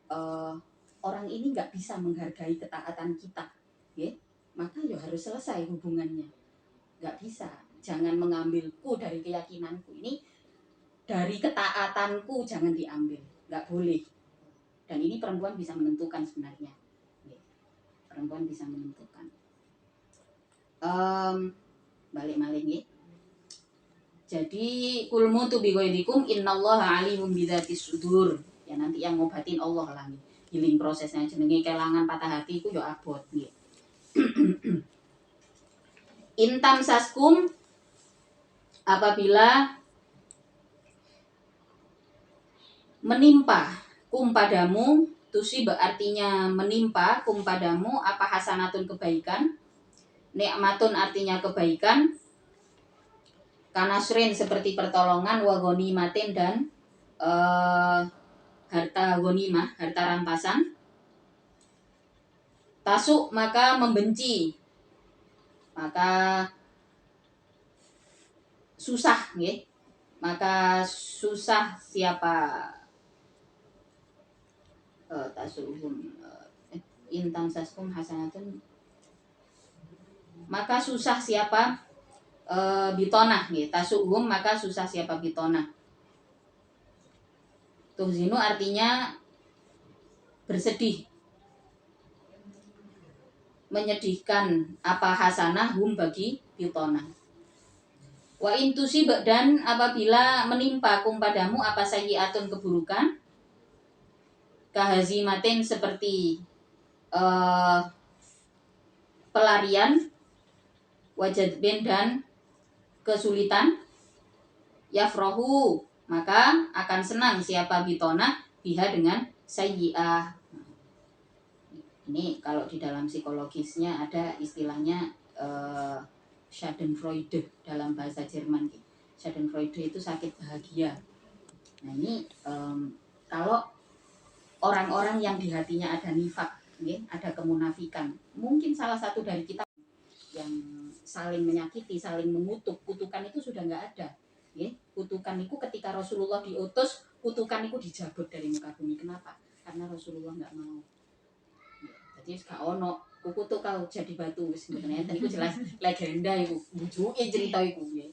uh, orang ini nggak bisa menghargai ketaatan kita, ya, maka ya harus selesai hubungannya. Nggak bisa, jangan mengambilku dari keyakinanku ini, dari ketaatanku jangan diambil, nggak boleh. Dan ini perempuan bisa menentukan sebenarnya, ya, perempuan bisa menentukan. Balik maling ya. Jadi kulmu tu bigoidikum innallaha alimun bidzatis sudur. Ya nanti yang ngobatin Allah lah nih. Healing prosesnya jenenge kelangan patah hati ku yo abot nggih. Intam saskum, apabila menimpa kum padamu, tusi artinya menimpa kum padamu apa hasanatun kebaikan, nikmatun artinya kebaikan, kanasrin seperti pertolongan, wagoni matin dan harta gonimah, harta rampasan. Tasuk maka membenci, maka susah, ya. Maka susah siapa tasuhum intam saskum hasanatun, maka susah siapa bitonah, ya. Tasuhum maka susah siapa bitonah. Tuhzinu artinya bersedih, menyedihkan apa hasanah hum bagi bitonah. Wa intusi dan apabila menimpa kum padamu apa sayyiatun keburukan, kahazimatin seperti pelarian, wajadbin dan kesulitan, yafrohu maka akan senang siapa bitona biha dengan sayyi'ah. Ini kalau di dalam psikologisnya ada istilahnya Schadenfreude dalam bahasa Jerman. Schadenfreude itu sakit bahagia. Nah ini kalau orang-orang yang di hatinya ada nifak, ya, ada kemunafikan, mungkin salah satu dari kita yang saling menyakiti, saling mengutuk, kutukan itu sudah nggak ada. Ya, kutukan itu ketika Rasulullah diutus, kutukan itu dijabut dari muka bumi. Kenapa? Karena Rasulullah nggak mau. Jadi gak ono kukutuk kau jadi batu sebenarnya. Tadi itu jelas legenda itu, bujuke cerita itu, ya.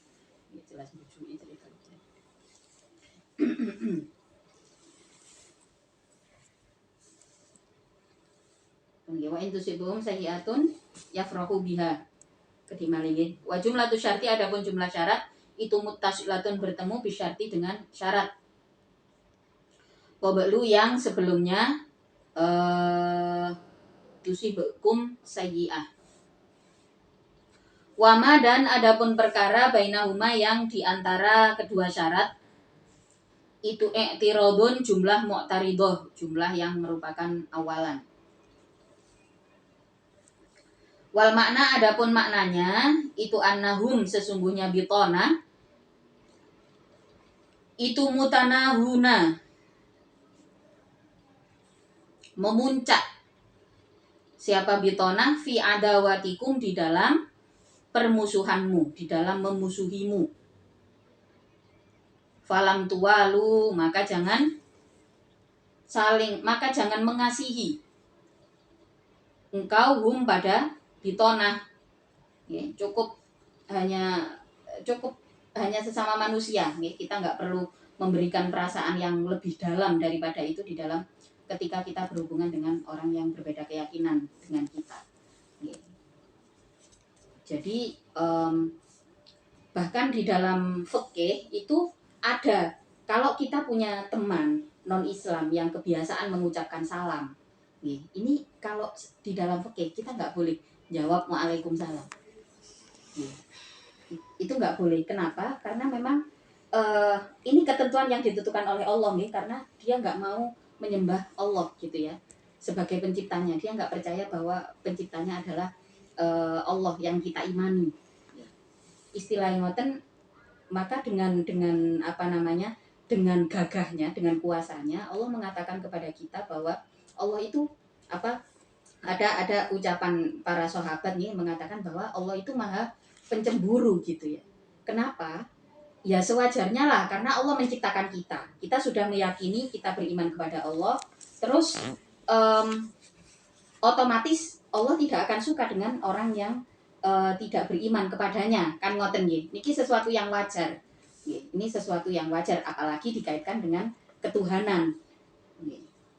Jelas bujuke cerita itu. Wa intusibum sayyi'atun yafrahu biha. Kedimalingin. Wa jumlatu syarti, adapun jumlah syarat itu muttasilatun bertemu bisyarti dengan syarat. Qablu yang sebelumnya tusibukum sayyi'ah. Wama dan adapun perkara bainahuma yang diantara kedua syarat itu i'tiradun jumlah mu'taridah, jumlah yang merupakan awalan. Wal makna adapun maknanya itu annahum sesungguhnya bitona itu mutanahuna memuncak siapa bitona fi adawatikum di dalam permusuhanmu, di dalam memusuhimu. Falam tuwalu maka jangan mengasihi engkau hum pada bitona, ya, cukup hanya sesama manusia, ya. Kita nggak perlu memberikan perasaan yang lebih dalam daripada itu di dalam ketika kita berhubungan dengan orang yang berbeda keyakinan dengan kita, ya. Jadi bahkan di dalam fikih itu ada, kalau kita punya teman non-Islam yang kebiasaan mengucapkan salam, ya, ini kalau di dalam fikih kita nggak boleh jawab waalaikumsalam, ya. Itu nggak boleh. Kenapa? Karena memang ini ketentuan yang ditentukan oleh Allah, nih, karena dia nggak mau menyembah Allah gitu ya sebagai penciptanya. Dia nggak percaya bahwa penciptanya adalah Allah yang kita imani. Istilahnya ngoten, maka dengan apa namanya, dengan gagahnya, dengan kuasanya Allah mengatakan kepada kita bahwa Allah itu apa, ada ucapan para sahabat nih mengatakan bahwa Allah itu maha pencemburu gitu ya. Kenapa? ya sewajarnya lah, karena Allah menciptakan kita. Kita sudah meyakini kita beriman kepada Allah, terus otomatis Allah tidak akan suka dengan orang yang tidak beriman kepadanya, kan ngoten nggih. Niki sesuatu yang wajar. Ini sesuatu yang wajar, apalagi dikaitkan dengan ketuhanan.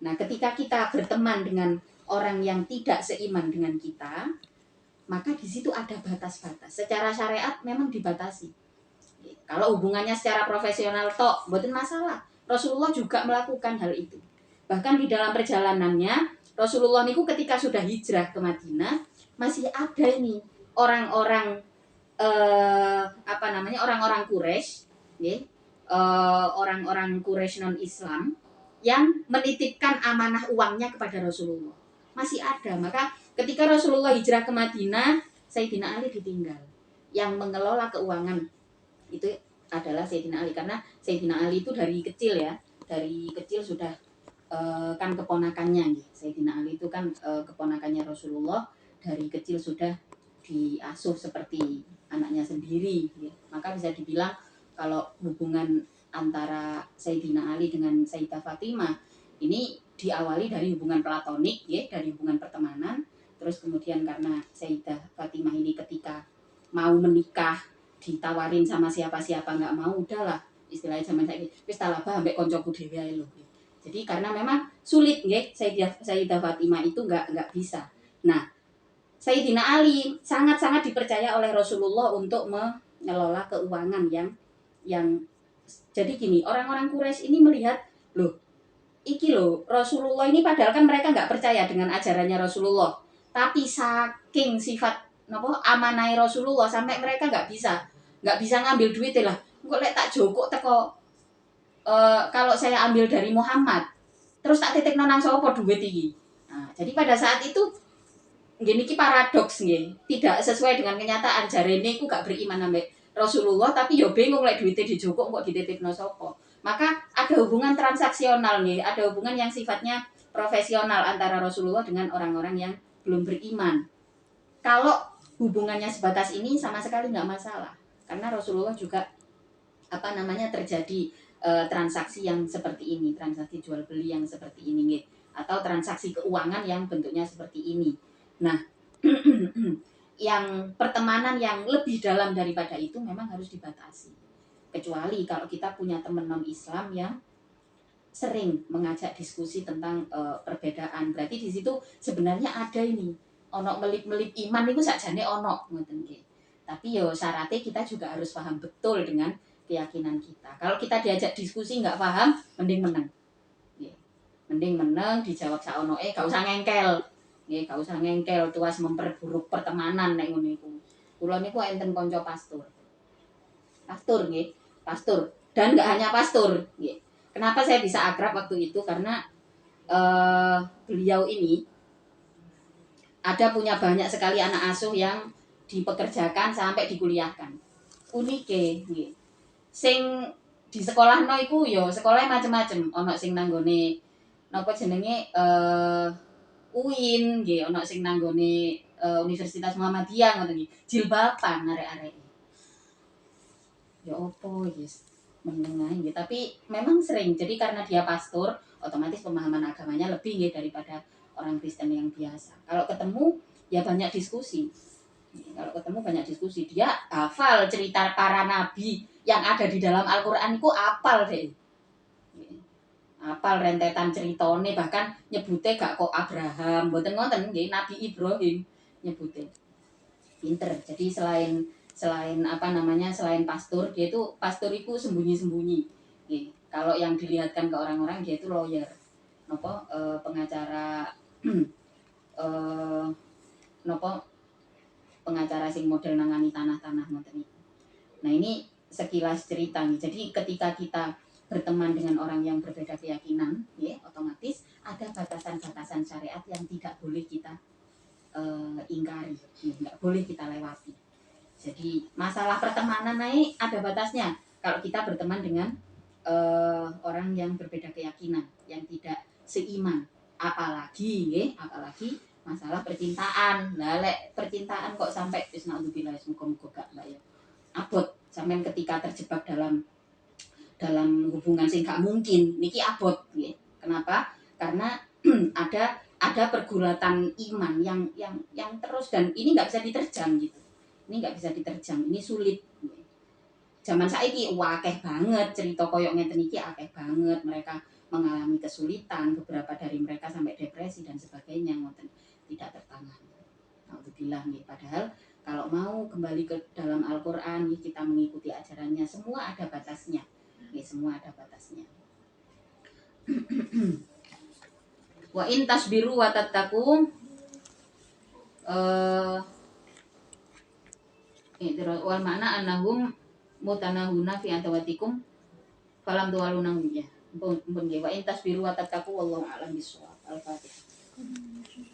Nah, ketika kita berteman dengan orang yang tidak seiman dengan kita, maka di situ ada batas-batas. Secara syariat memang dibatasi. Kalau hubungannya secara profesional tok, mboten masalah. Rasulullah juga melakukan hal itu. Bahkan di dalam perjalanannya, Rasulullah niku ketika sudah hijrah ke Madinah, masih ada ini orang-orang orang-orang Quraisy, orang-orang Quraisy non Islam yang menitipkan amanah uangnya kepada Rasulullah. Masih ada. Maka ketika Rasulullah hijrah ke Madinah, Sayyidina Ali ditinggal. Yang mengelola keuangan itu adalah Sayyidina Ali, karena Sayyidina Ali itu dari kecil ya, dari kecil sudah kan keponakannya gitu. Sayyidina Ali itu kan keponakannya Rasulullah, dari kecil sudah diasuh seperti anaknya sendiri gitu. Maka bisa dibilang kalau hubungan antara Sayyidina Ali dengan Sayyidah Fatimah ini diawali dari hubungan platonik ya, dari hubungan pertemanan. Terus kemudian karena Sayyidah Fatimah ini ketika mau menikah ditawarin sama siapa-siapa nggak mau, udahlah istilahnya zaman saya wis talabah ambek koncoku dhewe ae lho. Jadi karena memang sulit nggih, Sayyidah Fatimah itu nggak bisa. Nah, Sayyidina Ali sangat-sangat dipercaya oleh Rasulullah untuk mengelola keuangan yang jadi gini, orang-orang Quraisy ini melihat, loh, iki loh, Rasulullah ini padahal kan mereka nggak percaya dengan ajarannya Rasulullah. Tapi saking sifat amanai Rasulullah sampai mereka nggak bisa ngambil duit lah. Kok lek tak joko teko kalau saya ambil dari Muhammad, terus tak titik nang sapa duit iki. Nah, jadi pada saat itu gini ki paradoks nggih, tidak sesuai dengan kenyataan. Jarene ku gak beriman ambek Rasulullah, tapi yo bingung lek duitnya dijogok kok dititipno sapa. Maka ada hubungan transaksional nih, ada hubungan yang sifatnya profesional antara Rasulullah dengan orang-orang yang belum beriman. Kalau hubungannya sebatas ini sama sekali nggak masalah, karena Rasulullah juga terjadi transaksi yang seperti ini, transaksi jual beli yang seperti ini, atau transaksi keuangan yang bentuknya seperti ini. Nah, yang pertemanan yang lebih dalam daripada itu memang harus dibatasi. Kecuali kalau kita punya teman non-Islam yang sering mengajak diskusi tentang perbedaan. Berarti di situ sebenarnya ada ini, ono melip-melip iman itu sakjane ono ngoten nggih. Tapi yo syaratnya kita juga harus paham betul dengan keyakinan kita. Kalau kita diajak diskusi nggak paham, mending menang. Mending menang, dijawab saonoe, gak usah ngengkel. Nggih, gak usah ngengkel tuas memperburuk pertemanan nek ngono iku. Kula niku enten kanca pastor. Pastor nggih, pastor. Dan nggak hanya pastor, nggih. Kenapa saya bisa akrab waktu itu? Karena beliau ini ada punya banyak sekali anak asuh yang dipekerjakan sampai dikuliahkan. Unike nggih. Sing di sekolah no iku yo sekolahnya macam-macam. Ono sing nanggone napa jenenge UIN nggih, ono sing nanggone Universitas Muhammadiyah ngoten nggih. Jilbaban arek-arek. Ya opo yes. Menengah nggih, tapi memang sering. Jadi karena dia pastor, otomatis pemahaman agamanya lebih nggih daripada orang Kristen yang biasa. Kalau ketemu ya banyak diskusi. Kalau ketemu banyak diskusi, dia hafal cerita para nabi yang ada di dalam Al-Qur'an itu apal deh. Apal rentetan ceritone, bahkan nyebute gak kok Abraham, mboten ngoten nggih, Nabi Ibrahim nyebute. Pinter. Jadi selain selain pastor, dia itu pastor itu sembunyi-sembunyi. Kalau yang dilihatkan ke orang-orang dia itu lawyer, pengacara, pengacara sing model nangani tanah-tanah ngoten itu. Nah ini sekilas cerita nih. Jadi ketika kita berteman dengan orang yang berbeda keyakinan, ya otomatis ada batasan-batasan syariat yang tidak boleh kita ingkari, nggak boleh kita lewati. Jadi masalah pertemanan naik ada batasnya. Kalau kita berteman dengan orang yang berbeda keyakinan, yang tidak seiman, apalagi masalah percintaan. Lah lek percintaan kok sampai wis naudzubillah muga-muga gak mbak ya. Abot Sampeyan ketika terjebak dalam hubungan sing gak mungkin niki abot nggih. Kenapa? Karena ada pergulatan iman yang terus, dan ini nggak bisa diterjang gitu. Ini nggak bisa diterjang, ini sulit. Zaman saiki akeh banget cerita koyok ngeten iki, akeh banget mereka mengalami kesulitan, beberapa dari mereka sampai depresi dan sebagainya, ngoten tidak tertangani. Alhamdulillah nih, padahal kalau mau kembali ke dalam Al-Qur'an kita mengikuti ajarannya, semua ada batasnya. Semua ada batasnya. Wa in tasbiru wa tattaqu wal makna annahum mutanahuna fi antawatikum falam tuwalunahum ya. Wa in tasbiru wa tattaqu wallahu a'lam bishawab. Al-Fatihah.